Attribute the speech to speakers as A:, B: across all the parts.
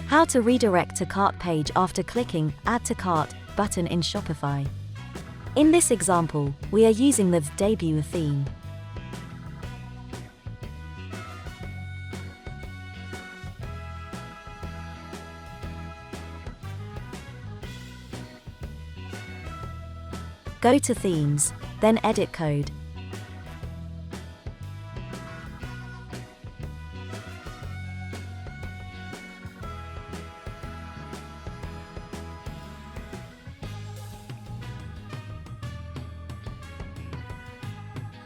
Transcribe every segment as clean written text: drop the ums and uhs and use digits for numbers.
A: How to redirect to cart page after clicking Add to Cart button in Shopify. In this example, we are using the debut theme. Go to Themes, then Edit Code.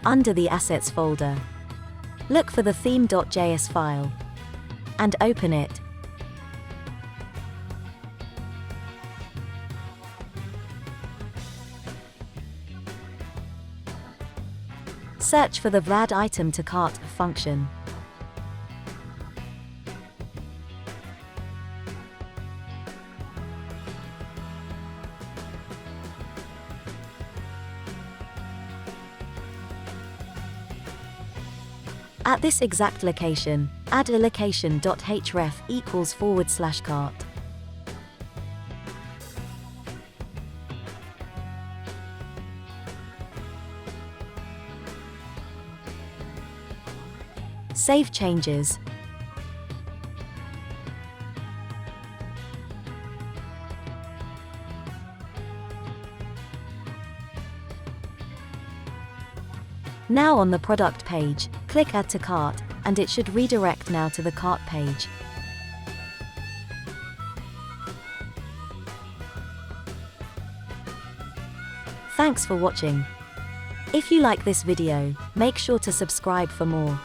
A: Under the Assets folder, look for the theme.js file and open it. Search for the add item to cart function. At this exact location, add a location.href equals /cart. Save changes. Now on the product page, click Add to Cart, and it should redirect now to the cart page. Thanks for watching. If you like this video, make sure to subscribe for more.